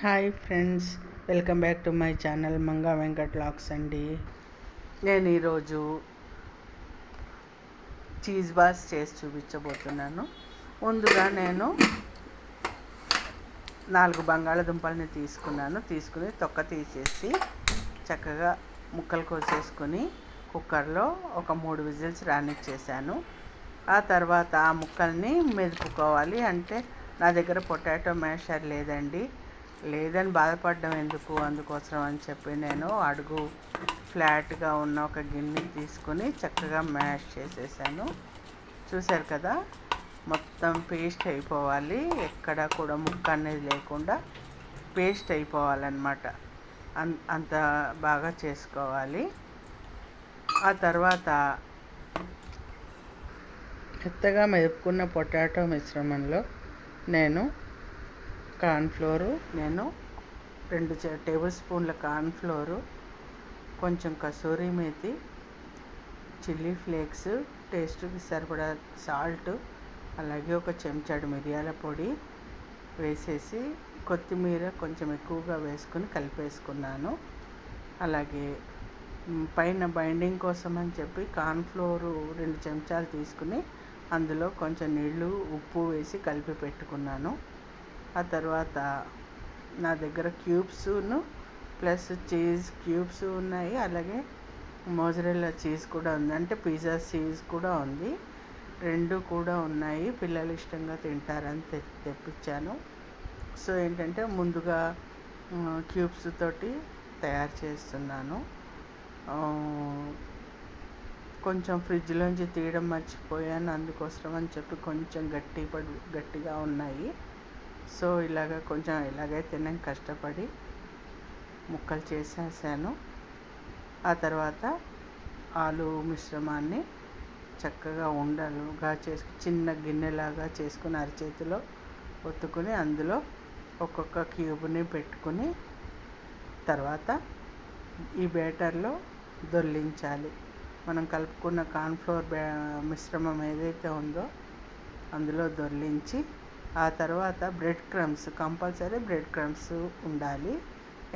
Hi friends, welcome back to my channel Manga Venkat vlogs అండి. నేను ఈరోజు చీజ్ బాల్స్ చేసి చూపించబోతున్నాను. ముందుగా నేను 4 బంగాళదుంపల్ని తీసుకుని తొక్క తీసేసి చక్కగా ముక్కలు కోసేసుకొని కుక్కర్లో ఒక 3 విజిల్స్ రానిచ్చేసాను. ఆ తర్వాత ఆ ముక్కల్ని మెదుపుకోవాలి. అంటే నా దగ్గర పొటాటో మ్యాషర్ లేదని బాధపడడం ఎందుకు, అందుకోసం అని చెప్పి నేను అడుగు ఫ్లాట్గా ఉన్న ఒక గిన్నె తీసుకుని చక్కగా మ్యాష్ చేసేసాను. చూశారు కదా, మొత్తం పేస్ట్ అయిపోవాలి. ఎక్కడ కూడా ముక్క అనేది లేకుండా పేస్ట్ అయిపోవాలన్నమాట. అంత బాగా చేసుకోవాలి. ఆ తర్వాత మెత్తగా మెదుపుకున్న పొటాటో మిశ్రమంలో నేను 2 టేబుల్ స్పూన్ల కార్న్ఫ్లోరు, కొంచెం కసూరి మేతి, చిల్లీ ఫ్లేక్స్, టేస్ట్కి సరిపడా సాల్ట్, అలాగే ఒక చెంచాడు మిరియాల పొడి వేసేసి కొత్తిమీర కొంచెం ఎక్కువగా వేసుకుని కలిపేసుకున్నాను. అలాగే పైన బైండింగ్ కోసం అని చెప్పి కార్న్ఫ్లోరు 2 చెంచాలు తీసుకుని అందులో కొంచెం నీళ్ళు, ఉప్పు వేసి కలిపి పెట్టుకున్నాను. ఆ తర్వాత నా దగ్గర క్యూబ్స్ను ప్లస్ చీజ్ క్యూబ్స్ ఉన్నాయి. అలాగే మోజరెల్లా చీజ్ కూడా ఉంది, అంటే పిజ్జా చీజ్ కూడా ఉంది. 2 కూడా ఉన్నాయి. పిల్లలు ఇష్టంగా తింటారని తెప్పించాను. సో ఏంటంటే ముందుగా క్యూబ్స్ తోటి తయారు చేస్తున్నాను. కొంచెం ఫ్రిడ్జ్లోంచి తీయడం మర్చిపోయాను, అందుకోసం అని చెప్పి కొంచెం గట్టిగా ఉన్నాయి. సో ఇలాగైతే నేను కష్టపడి ముక్కలు చేసేసాను. ఆ తర్వాత ఆలు మిశ్రమాన్ని చక్కగా ఉండలుగా చిన్న గిన్నెలాగా చేసుకుని అరచేతిలో ఒత్తుకుని అందులో ఒక్కొక్క క్యూబ్ని పెట్టుకుని తర్వాత ఈ బ్యాటర్లో దొర్లించాలి. మనం కలుపుకున్న కార్న్ఫ్లోర్ మిశ్రమం ఏదైతే ఉందో అందులో దొర్లించి ఆ తర్వాత కంపల్సరీ బ్రెడ్ క్రమ్స్ ఉండాలి.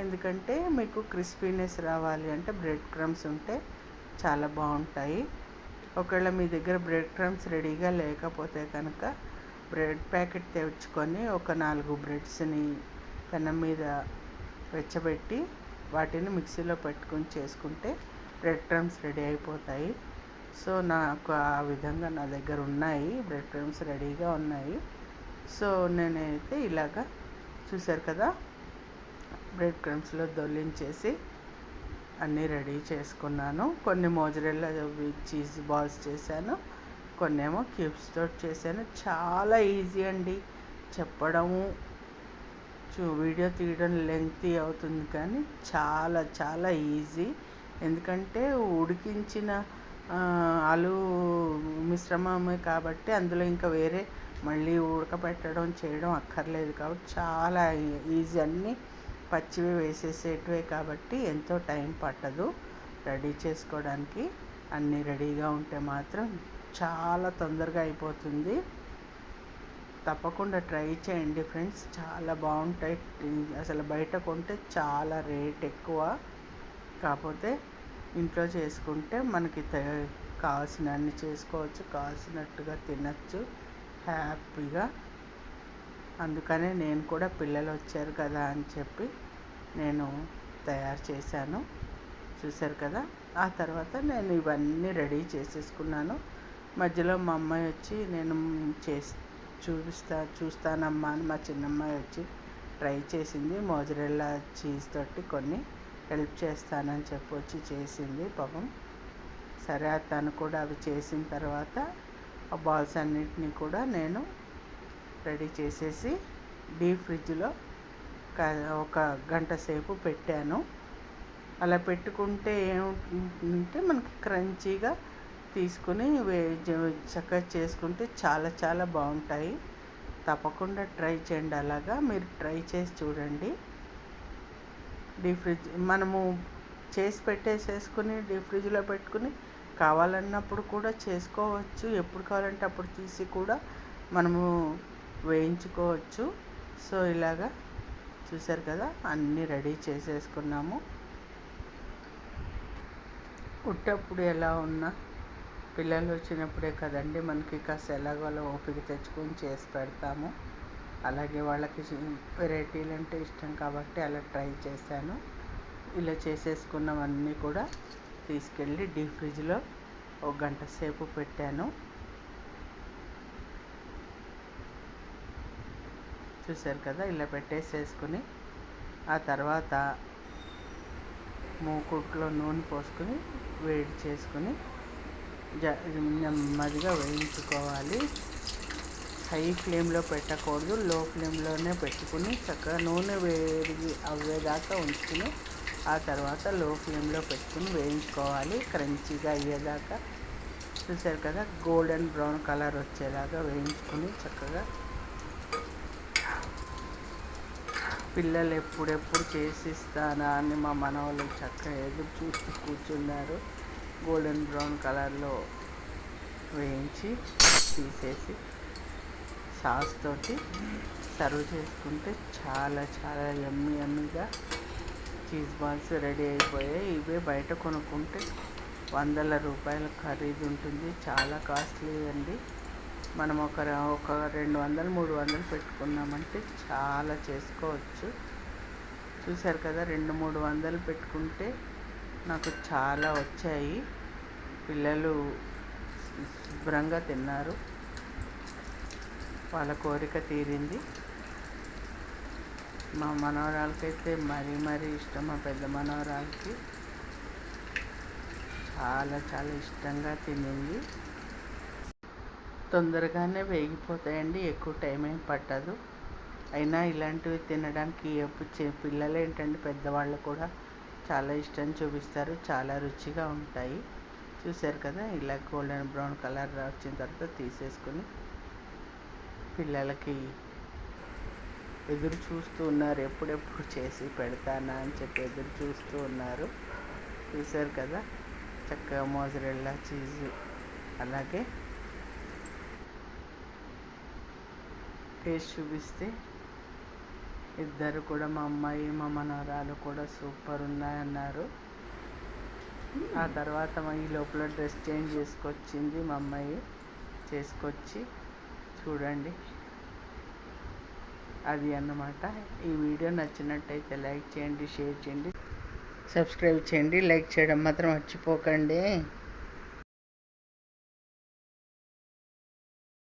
ఎందుకంటే మీకు క్రిస్పీనెస్ రావాలి అంటే బ్రెడ్ క్రమ్స్ ఉంటే చాలా బాగుంటాయి. ఒకవేళ మీ దగ్గర బ్రెడ్ క్రమ్స్ రెడీగా లేకపోతే కనుక బ్రెడ్ ప్యాకెట్ తెచ్చుకొని ఒక 4 బ్రెడ్స్ని పెనం మీద వెచ్చబెట్టి వాటిని మిక్సీలో పెట్టుకొని చేసుకుంటే బ్రెడ్ క్రమ్స్ రెడీ అయిపోతాయి. సో నాకు ఆ విధంగా నా దగ్గర ఉన్నాయి, బ్రెడ్ క్రమ్స్ రెడీగా ఉన్నాయి. సో నేనైతే ఇలాగా చూశారు కదా, బ్రెడ్ క్రమ్స్లో దొర్లించేసి అన్నీ రెడీ చేసుకున్నాను. కొన్ని మోజరెల్లా చీజ్ బాల్స్ చేశాను, కొన్నేమో క్యూబ్స్ తోటి చేశాను. చాలా ఈజీ అండి చెప్పడము, వీడియో తీయడం లెంగ్తీ అవుతుంది, కానీ చాలా చాలా ఈజీ. ఎందుకంటే ఉడికించిన ఆలు మిశ్రమమే కాబట్టి అందులో ఇంకా వేరే మళ్ళీ ఉడకపెట్టడం చేయడం అక్కర్లేదు. కాబట్టి చాలా ఈజీ. అన్నీ పచ్చివి వేసేసేటివే కాబట్టి ఎంతో టైం పట్టదు రెడీ చేసుకోవడానికి. అన్నీ రెడీగా ఉంటే మాత్రం చాలా తొందరగా అయిపోతుంది. తప్పకుండా ట్రై చేయండి ఫ్రెండ్స్, చాలా బాగుంటాయి. అసలు బయట కొంటే చాలా రేట్ ఎక్కువ, కాకపోతే ఇంట్లో చేసుకుంటే మనకి కావాల్సినన్ని చేసుకోవచ్చు, కావాల్సినట్టుగా తినచ్చు హ్యాపీగా. అందుకనే నేను కూడా పిల్లలు వచ్చారు కదా అని చెప్పి నేను తయారు చేశాను. చూశారు కదా. ఆ తర్వాత నేను ఇవన్నీ రెడీ చేసేసుకున్నాను. మధ్యలో మా అమ్మాయి వచ్చి నేను చూస్తానమ్మా అని మా చిన్నమ్మాయి వచ్చి ట్రై చేసింది. మోజరెల్లా చీజ్ తోటి కొన్ని హెల్ప్ చేస్తానని చెప్పి వచ్చి చేసింది పాపం. సరే, తను కూడా అవి చేసిన తర్వాత ఆ బాల్స్ అన్నిటినీ కూడా నేను రెడీ చేసేసి డీప్ ఫ్రిడ్జ్లో ఒక గంట సేపు పెట్టాను. అలా పెట్టుకుంటే ఏమిటంటే మనకి క్రంచీగా తీసుకుని చక్కగా చేసుకుంటే చాలా చాలా బాగుంటాయి. తప్పకుండా ట్రై చేయండి. అలాగా మీరు ట్రై చేసి చూడండి. డీప్ ఫ్రిడ్జ్ మనము చేసి పెట్టేసేసుకుని డీప్ ఫ్రిడ్జ్లో పెట్టుకుని కావాలన్నప్పుడు కూడా చేసుకోవచ్చు. ఎప్పుడు కావాలంటే అప్పుడు తీసి కూడా మనము వేయించుకోవచ్చు. సో ఇలాగా చూసారు కదా, అన్నీ రెడీ చేసేసుకున్నాము. పుట్టప్పుడు ఎలా ఉన్నా పిల్లలు వచ్చినప్పుడే కదండి మనకి కాస్త ఎలాగోలా ఓపిక తెచ్చుకొని చేసి పెడతాము. అలాగే వాళ్ళకి వెరైటీలు అంటే ఇష్టం కాబట్టి అలా ట్రై చేశాను. ఇలా చేసేసుకున్నవన్నీ కూడా తీసుకెళ్ళి డీప్ ఫ్రిడ్జ్లో 1 గంట సేపు పెట్టాను. చూసారు కదా, ఇలా పెట్టేసేసుకుని ఆ తర్వాత మూకుట్లో నూనె పోసుకుని వేడి చేసుకుని నెమ్మదిగా వేయించుకోవాలి. హై ఫ్లేమ్లో పెట్టకూడదు, లో ఫ్లేమ్లోనే పెట్టుకుని చక్కగా నూనె వేడి అవ్వేదాకా ఉంచుకుని ఆ తర్వాత లో ఫ్లేమ్లో పెట్టుకుని వేయించుకోవాలి క్రంచీగా అయ్యేదాకా. చూసారు కదా, గోల్డెన్ బ్రౌన్ కలర్ వచ్చేలాగా వేయించుకుని చక్కగా పిల్లలు ఎప్పుడెప్పుడు చేసిస్తానా అని మా మనవలు చక్కగా ఎదురు చూస్తూ కూర్చున్నారు. గోల్డెన్ బ్రౌన్ కలర్లో వేయించి తీసేసి సాస్ తోటి సర్వ్ చేసుకుంటే చాలా చాలా యమ్మీగా చీజ్ బాల్స్ రెడీ అయిపోయాయి. ఇవే బయట కొనుక్కుంటే వందల రూపాయల ఖరీదు ఉంటుంది, చాలా కాస్ట్లీ అండి. మనం ఒక 200 300 పెట్టుకున్నామంటే చాలా చేసుకోవచ్చు. చూసారు కదా, 200-300 పెట్టుకుంటే నాకు చాలా వచ్చాయి. పిల్లలు శుభ్రంగా తిన్నారు, వాళ్ళ కోరిక తీరింది. మా మనవరాలకైతే మరీ ఇష్టం. మా పెద్ద మనవరాలకి చాలా ఇష్టంగా తినింది. తొందరగానే వేగిపోతాయండి, ఎక్కువ టైం ఏం పట్టదు. అయినా ఇలాంటివి తినడానికి పిల్లలు ఏంటంటే పెద్దవాళ్ళు కూడా చాలా ఇష్టం చూపిస్తారు, చాలా రుచిగా ఉంటాయి. చూసారు కదా, ఇలా గోల్డెన్ బ్రౌన్ కలర్ వచ్చిన తర్వాత తీసేసుకుని పిల్లలకి ఎదురు చూస్తూ ఉన్నారు, ఎప్పుడెప్పుడు చేసి పెడతానా అని చెప్పి ఎదురు చూస్తూ ఉన్నారు. చూసారు కదా, చక్కగా మోజరెల్లా చీజ్ అలాగే టేస్ట్ చూపిస్తే ఇద్దరు కూడా, మా అమ్మాయి మా మనవరాలు కూడా సూపర్ ఉన్నాయన్నారు. ఆ తర్వాత ఈ లోపల డ్రెస్ చేంజ్ చేసుకొచ్చింది మా అమ్మాయి, చేసుకొచ్చి చూడండి అది అన్నమాట. ఈ వీడియో నచ్చినట్టయితే లైక్ చేయండి, షేర్ చేయండి, సబ్స్క్రైబ్ చేయండి. లైక్ చేయడం మాత్రం మర్చిపోకండి.